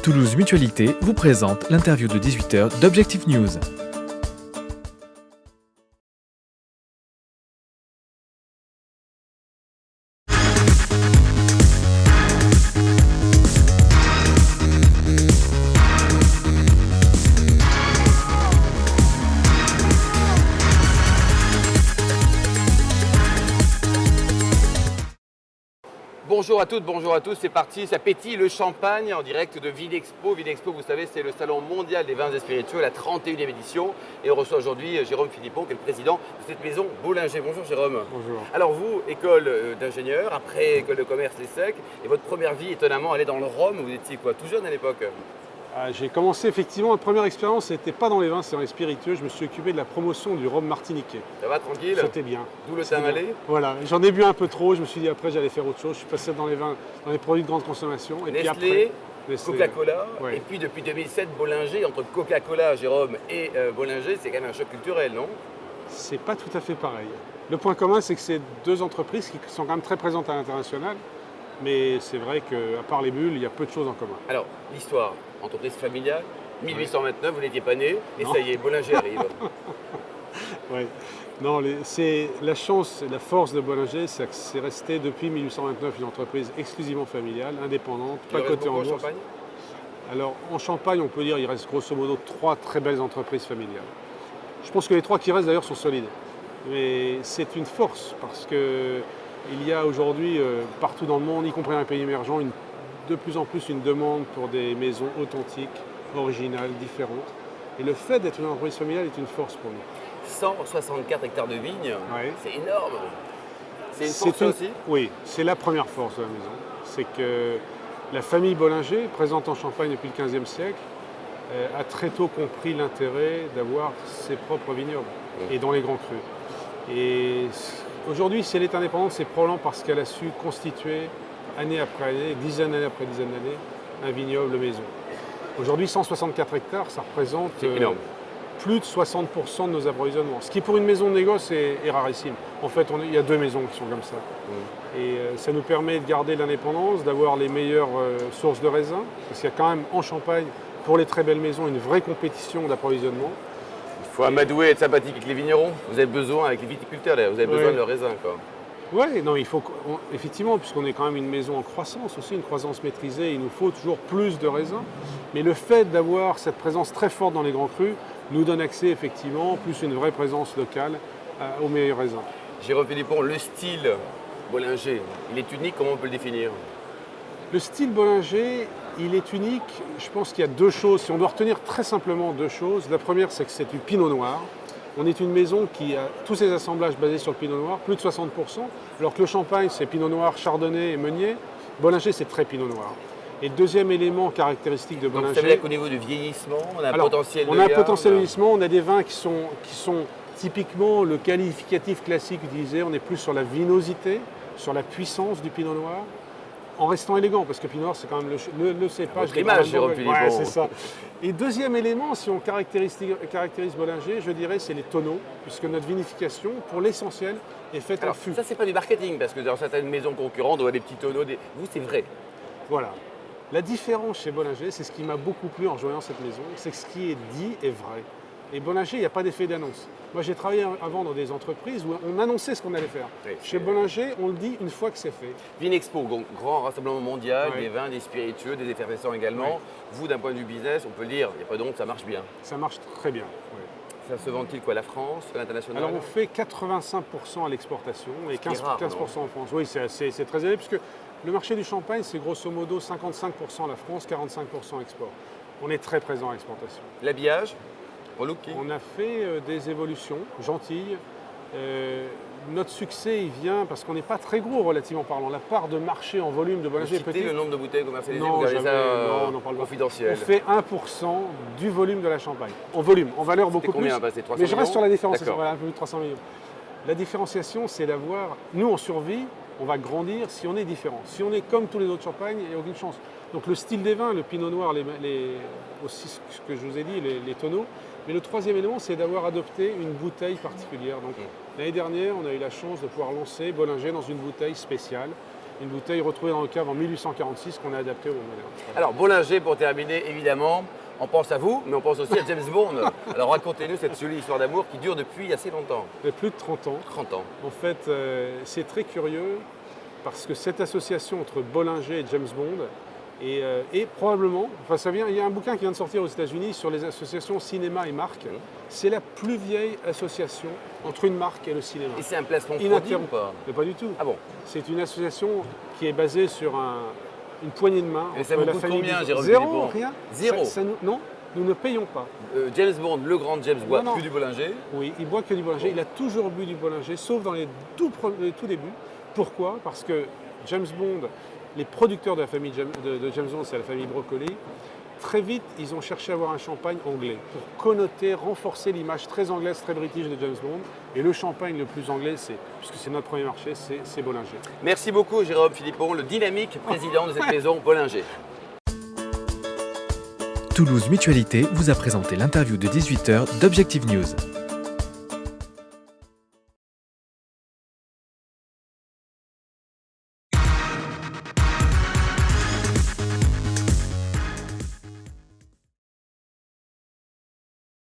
Toulouse Mutualité vous présente l'interview de 18h d'Objectif News. Bonjour à toutes, bonjour à tous, c'est parti, ça pétille le champagne en direct de Vinexpo. Vinexpo, vous savez, c'est le salon mondial des vins et spiritueux, la 31e édition. Et on reçoit aujourd'hui Jérôme Philippon, qui est le président de cette maison Bollinger. Bonjour Jérôme. Bonjour. Alors vous, école d'ingénieur, après école de commerce, l'ESSEC, et votre première vie, étonnamment, elle est dans le rhum. Vous étiez quoi, tout jeune à l'époque? J'ai commencé effectivement, la première expérience, c'était pas dans les vins, c'est dans les spiritueux. Je me suis occupé de la promotion du rhum martiniquais. Ça va, tranquille? C'était bien. D'où le Saint-Malais? Voilà, j'en ai bu un peu trop, je me suis dit après j'allais faire autre chose. Je suis passé dans les vins, dans les produits de grande consommation. Et Nestlé, puis après, Coca-Cola, ouais. Et puis depuis 2007, Bollinger, entre Coca-Cola, Jérôme, et Bollinger, c'est quand même un choc culturel, non? C'est pas tout à fait pareil. Le point commun, c'est que c'est deux entreprises qui sont quand même très présentes à l'international. Mais c'est vrai qu'à part les bulles, il y a peu de choses en commun. Alors, l'histoire, entreprise familiale, 1829, vous n'étiez pas né, et ça y est, Bollinger arrive. Ouais. Non, c'est la chance, la force de Bollinger, c'est que c'est resté depuis 1829 une entreprise exclusivement familiale, indépendante, pas cotée en bourse. Champagne? Alors en Champagne, on peut dire qu'il reste grosso modo 3 très belles entreprises familiales. Je pense que les 3 qui restent d'ailleurs sont solides. Mais c'est une force parce qu'il y a aujourd'hui partout dans le monde, y compris dans les pays émergents, de plus en plus une demande pour des maisons authentiques, originales, différentes. Et le fait d'être une entreprise familiale est une force pour nous. 164 hectares de vignes, Ouais. c'est énorme. C'est une force aussi? Oui, c'est la première force de la maison. C'est que la famille Bollinger, présente en Champagne depuis le XVe siècle, a très tôt compris l'intérêt d'avoir ses propres vignobles et dans les grands crus. Et aujourd'hui, si elle est indépendante, c'est probablement parce qu'elle a su constituer année après année, dizaine d'années après dizaine d'années, un vignoble maison. Aujourd'hui, 164 hectares, ça représente plus de 60% de nos approvisionnements. Ce qui pour une maison de négoce est rarissime. En fait, il y a 2 maisons qui sont comme ça. Et ça nous permet de garder l'indépendance, d'avoir les meilleures sources de raisins. Parce qu'il y a quand même en Champagne, pour les très belles maisons, une vraie compétition d'approvisionnement. Il faut amadouer, être sympathique avec les vignerons. Vous avez besoin, avec les viticulteurs, vous avez besoin de leurs raisins, quoi. Oui, non, il faut effectivement, puisqu'on est quand même une maison en croissance aussi, une croissance maîtrisée, il nous faut toujours plus de raisins. Mais le fait d'avoir cette présence très forte dans les grands crus nous donne accès effectivement, plus une vraie présence locale aux meilleurs raisins. Jérôme Philippon, le style Bollinger, il est unique, comment on peut le définir? Le style Bollinger, il est unique. Je pense qu'il y a 2 choses. Si on doit retenir très simplement 2 choses, la première, c'est que c'est du pinot noir. On est une maison qui a tous ses assemblages basés sur le pinot noir, plus de 60%, alors que le champagne, c'est pinot noir, chardonnay et meunier. Bollinger, c'est très pinot noir. Et le deuxième élément caractéristique de Bollinger... Donc ça veut dire qu'au niveau du vieillissement, on a un potentiel de On a un garde. potentiel de vieillissement, on a des vins qui sont typiquement le qualificatif classique utilisé. On est plus sur la vinosité, sur la puissance du pinot noir, en restant élégant, parce que pinot noir, c'est quand même le cépage... Votre image, Jérôme Philippon. Ouais, c'est ça. Et deuxième élément, si on caractérise Bollinger, je dirais, c'est les tonneaux, puisque notre vinification, pour l'essentiel, est faite en fût. Ça, c'est pas du marketing, parce que dans certaines maisons concurrentes, on voit des petits tonneaux. Vous, c'est vrai. Voilà. La différence chez Bollinger, c'est ce qui m'a beaucoup plu en rejoignant cette maison, c'est que ce qui est dit est vrai. Et Bollinger, il n'y a pas d'effet d'annonce. Moi, j'ai travaillé avant dans des entreprises où on annonçait ce qu'on allait faire. Oui, chez Bollinger, on le dit une fois que c'est fait. Vinexpo, grand rassemblement mondial, Ouais. des vins, des spiritueux, des effervescents également. Ouais. Vous, d'un point de vue business, on peut le dire, il n'y a pas de honte, ça marche bien. Ça marche très bien. Ouais. Ça se vend-il quoi, la France, l'international? Alors, on fait 85% à l'exportation et 15%, rare, 15% en France. Oui, c'est très élevé, puisque le marché du champagne, c'est grosso modo 55% la France, 45% export. On est très présent à l'exportation. L'habillage, relooking. On a fait des évolutions gentilles. Notre succès, il vient parce qu'on n'est pas très gros relativement parlant. La part de marché en volume de Vous Bollinger est citez petite. le nombre de bouteilles commercialisées, Non, vous gardez jamais. ça Non, on n'en parle pas. confidentiel. On fait 1% du volume de la Champagne. En volume, en valeur beaucoup combien, plus. c'est 300 Mais je reste millions sur la différenciation, D'accord. voilà, un peu plus de 300 millions. La différenciation, c'est d'avoir... Nous, on survit, on va grandir si on est différent. Si on est comme tous les autres champagnes, il n'y a aucune chance. Donc le style des vins, le pinot noir, aussi ce que je vous ai dit, les tonneaux. Mais le troisième élément, c'est d'avoir adopté une bouteille particulière. Donc l'année dernière, on a eu la chance de pouvoir lancer Bollinger dans une bouteille spéciale une bouteille retrouvée dans le cave en 1846 qu'on a adaptée au monde moderne. Alors, Bollinger, pour terminer, évidemment, on pense à vous, mais on pense aussi à James Bond. Alors, racontez-nous cette jolie histoire d'amour qui dure depuis assez longtemps. Il y a plus de 30 ans. 30 ans. En fait, c'est très curieux parce que cette association entre Bollinger et James Bond est probablement, enfin ça vient, il y a un bouquin qui vient de sortir aux États-Unis sur les associations cinéma et marque. C'est la plus vieille association entre une marque et le cinéma. Et c'est un placement produit ou Ininterrompu. pas? Mais pas du tout. Ah bon? C'est une association qui est basée sur une poignée de main. Et ça entre vous la coûte famille combien, Bond. Jérôme Zéro, Philippon? rien. Zéro. Non, nous ne payons pas. James Bond, le grand James, boit Non. que du Bollinger. Oui, il boit que du Bollinger. Bon. Il a toujours bu du Bollinger, sauf dans les tout débuts. Pourquoi? Parce que James Bond, les producteurs de la famille de James Bond, c'est la famille Broccoli. Très vite, ils ont cherché à avoir un champagne anglais pour connoter, renforcer l'image très anglaise, très british de James Bond. Et le champagne le plus anglais, puisque c'est notre premier marché, c'est Bollinger. Merci beaucoup, Jérôme Philippon, le dynamique président de cette maison Bollinger. Toulouse Mutualité vous a présenté l'interview de 18h d'Objective News.